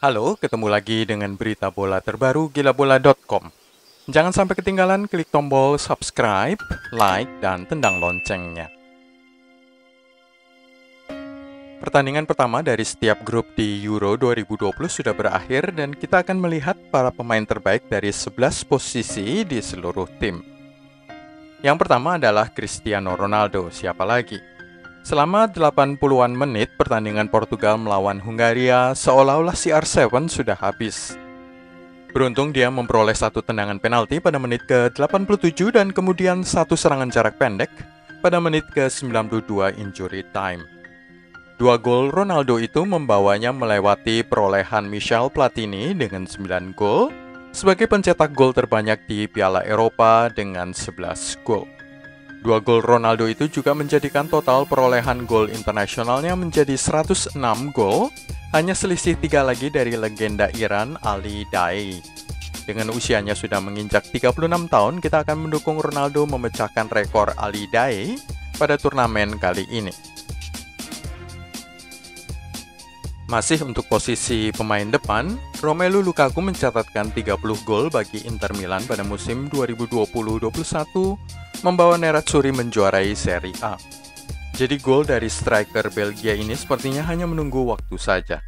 Halo, ketemu lagi dengan berita bola terbaru gilabola.com. Jangan sampai ketinggalan, klik tombol subscribe, like, dan tendang loncengnya. Pertandingan pertama dari setiap grup di Euro 2020 sudah berakhir dan kita akan melihat para pemain terbaik dari 11 posisi di seluruh tim. Yang pertama adalah Cristiano Ronaldo, siapa lagi? Selama 80-an menit, pertandingan Portugal melawan Hungaria seolah-olah CR7 sudah habis. Beruntung dia memperoleh satu tendangan penalti pada menit ke-87 dan kemudian satu serangan jarak pendek pada menit ke-92 injury time. Dua gol Ronaldo itu membawanya melewati perolehan Michel Platini dengan 9 gol sebagai pencetak gol terbanyak di Piala Eropa dengan 11 gol. Dua gol Ronaldo itu juga menjadikan total perolehan gol internasionalnya menjadi 106 gol, hanya selisih 3 lagi dari legenda Iran Ali Daei. Dengan usianya sudah menginjak 36 tahun, kita akan mendukung Ronaldo memecahkan rekor Ali Daei pada turnamen kali ini. Masih untuk posisi pemain depan, Romelu Lukaku mencatatkan 30 gol bagi Inter Milan pada musim 2020-21, membawa Nerazzurri menjuarai Serie A. Jadi gol dari striker Belgia ini sepertinya hanya menunggu waktu saja.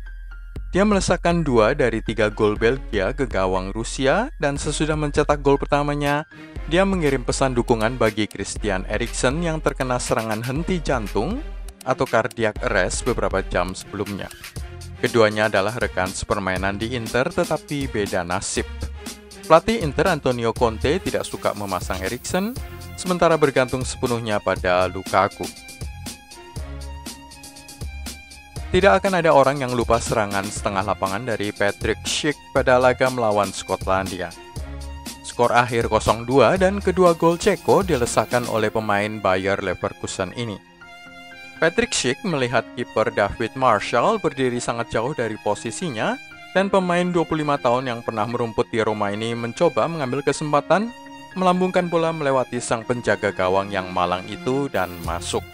Dia melesakkan 2 dari 3 gol Belgia ke gawang Rusia, dan sesudah mencetak gol pertamanya, dia mengirim pesan dukungan bagi Christian Eriksen yang terkena serangan henti jantung atau cardiac arrest beberapa jam sebelumnya. Keduanya adalah rekan sepermainan di Inter, tetapi beda nasib. Pelatih Inter Antonio Conte tidak suka memasang Eriksen, sementara bergantung sepenuhnya pada Lukaku. Tidak akan ada orang yang lupa serangan setengah lapangan dari Patrick Schick pada laga melawan Skotlandia. Skor akhir 0-2 dan kedua gol Ceko dilesakkan oleh pemain Bayer Leverkusen ini. Patrick Schick melihat kiper David Marshall berdiri sangat jauh dari posisinya, dan pemain 25 tahun yang pernah merumput di Roma ini mencoba mengambil kesempatan melambungkan bola melewati sang penjaga gawang yang malang itu dan masuk.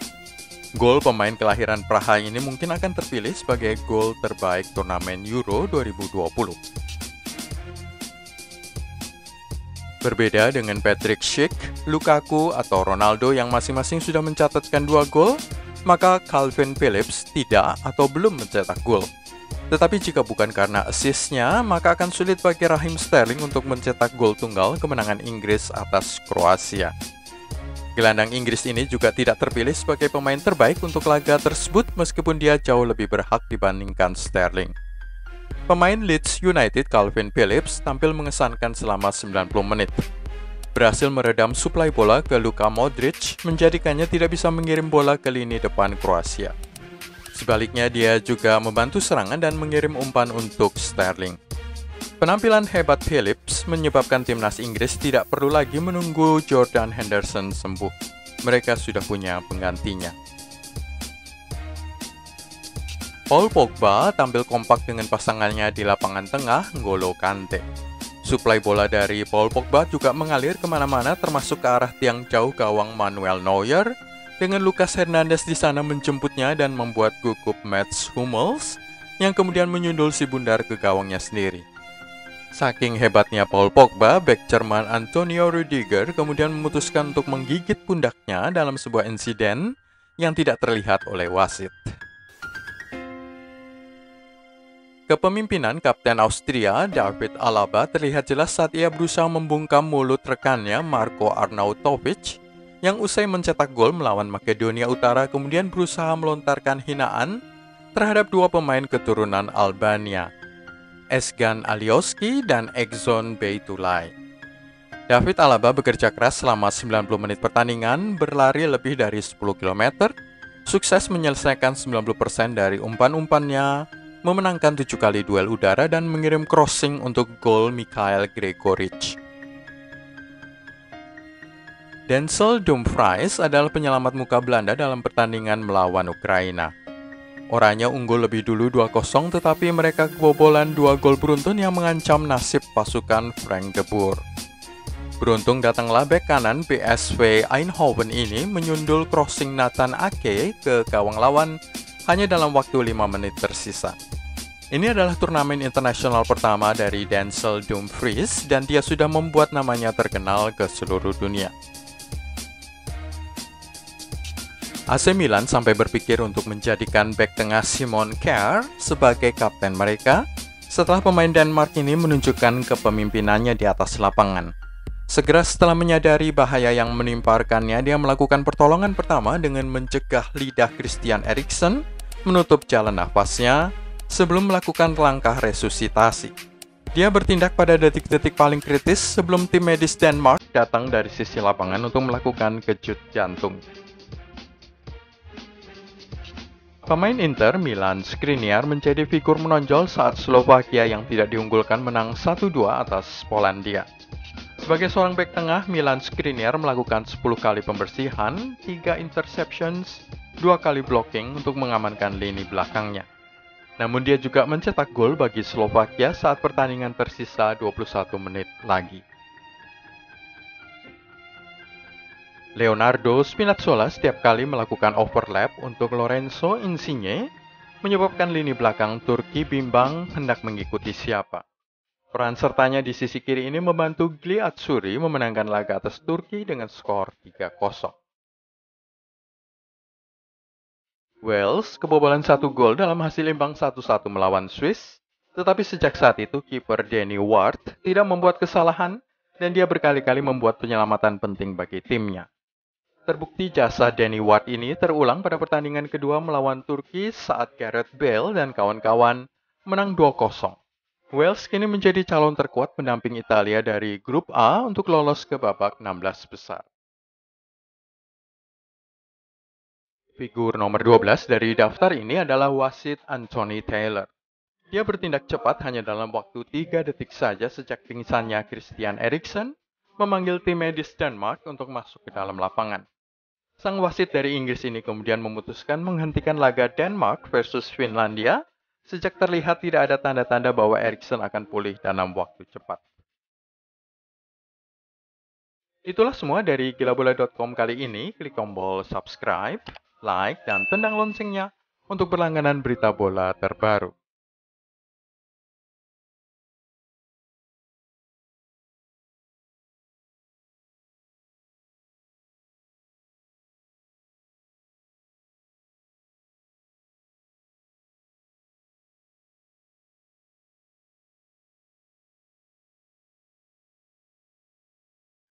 Gol pemain kelahiran Praha ini mungkin akan terpilih sebagai gol terbaik turnamen Euro 2020. Berbeda dengan Patrick Schick, Lukaku atau Ronaldo yang masing-masing sudah mencatatkan 2 gol, maka Calvin Phillips tidak atau belum mencetak gol. Tetapi jika bukan karena assist-nya, maka akan sulit bagi Raheem Sterling untuk mencetak gol tunggal kemenangan Inggris atas Kroasia. Gelandang Inggris ini juga tidak terpilih sebagai pemain terbaik untuk laga tersebut meskipun dia jauh lebih berhak dibandingkan Sterling. Pemain Leeds United Calvin Phillips tampil mengesankan selama 90 menit. Berhasil meredam suplai bola ke Luka Modric, menjadikannya tidak bisa mengirim bola ke lini depan Kroasia. Sebaliknya, dia juga membantu serangan dan mengirim umpan untuk Sterling. Penampilan hebat Phillips menyebabkan timnas Inggris tidak perlu lagi menunggu Jordan Henderson sembuh. Mereka sudah punya penggantinya. Paul Pogba tampil kompak dengan pasangannya di lapangan tengah, N'Golo Kante. Suplai bola dari Paul Pogba juga mengalir kemana-mana termasuk ke arah tiang jauh gawang Manuel Neuer, dengan Lucas Hernandez di sana menjemputnya dan membuat gugup Mats Hummels yang kemudian menyundul si bundar ke gawangnya sendiri. Saking hebatnya Paul Pogba, bek Jerman Antonio Rüdiger kemudian memutuskan untuk menggigit pundaknya dalam sebuah insiden yang tidak terlihat oleh wasit. Kepemimpinan Kapten Austria David Alaba terlihat jelas saat ia berusaha membungkam mulut rekannya Marko Arnautovic yang usai mencetak gol melawan Makedonia Utara kemudian berusaha melontarkan hinaan terhadap 2 pemain keturunan Albania, Ezgan Alioski dan Egzon Beytulay. David Alaba bekerja keras selama 90 menit pertandingan, berlari lebih dari 10 km, sukses menyelesaikan 90% dari umpan-umpannya, memenangkan 7 kali duel udara dan mengirim crossing untuk gol Mikhail Gregoric. Denzel Dumfries adalah penyelamat muka Belanda dalam pertandingan melawan Ukraina. Oranye unggul lebih dulu 2-0, tetapi mereka kebobolan 2 gol beruntun yang mengancam nasib pasukan Frank de Boer. Beruntung datanglah bek kanan PSV Eindhoven ini menyundul crossing Nathan Ake ke gawang lawan hanya dalam waktu 5 menit tersisa. Ini adalah turnamen internasional pertama dari Denzel Dumfries dan dia sudah membuat namanya terkenal ke seluruh dunia. AC Milan sampai berpikir untuk menjadikan bek tengah Simon Kjær sebagai kapten mereka setelah pemain Denmark ini menunjukkan kepemimpinannya di atas lapangan. Segera setelah menyadari bahaya yang menimpa rekannya, dia melakukan pertolongan pertama dengan mencegah lidah Christian Eriksen, menutup jalan nafasnya, sebelum melakukan langkah resusitasi. Dia bertindak pada detik-detik paling kritis sebelum tim medis Denmark datang dari sisi lapangan untuk melakukan kejut jantung. Pemain Inter Milan Skriniar menjadi figur menonjol saat Slovakia yang tidak diunggulkan menang 1-2 atas Polandia. Sebagai seorang bek tengah, Milan Skriniar melakukan 10 kali pembersihan, 3 interceptions, 2 kali blocking untuk mengamankan lini belakangnya. Namun dia juga mencetak gol bagi Slovakia saat pertandingan tersisa 21 menit lagi. Leonardo Spinazzola setiap kali melakukan overlap untuk Lorenzo Insigne, menyebabkan lini belakang Turki bimbang hendak mengikuti siapa. Peran sertanya di sisi kiri ini membantu Gli Atsuri memenangkan laga atas Turki dengan skor 3-0. Wales kebobolan 1 gol dalam hasil imbang 1-1 melawan Swiss, tetapi sejak saat itu kiper Danny Ward tidak membuat kesalahan dan dia berkali-kali membuat penyelamatan penting bagi timnya. Terbukti jasa Danny Ward ini terulang pada pertandingan kedua melawan Turki saat Gareth Bale dan kawan-kawan menang 2-0. Wales kini menjadi calon terkuat pendamping Italia dari grup A untuk lolos ke babak 16 besar. Figur nomor 12 dari daftar ini adalah wasit Anthony Taylor. Dia bertindak cepat hanya dalam waktu 3 detik saja sejak pingsannya Christian Eriksen memanggil tim medis Denmark untuk masuk ke dalam lapangan. Sang wasit dari Inggris ini kemudian memutuskan menghentikan laga Denmark versus Finlandia sejak terlihat tidak ada tanda-tanda bahwa Eriksen akan pulih dalam waktu cepat. Itulah semua dari gilabola.com kali ini. Klik tombol subscribe, like, dan tendang loncengnya untuk berlangganan berita bola terbaru.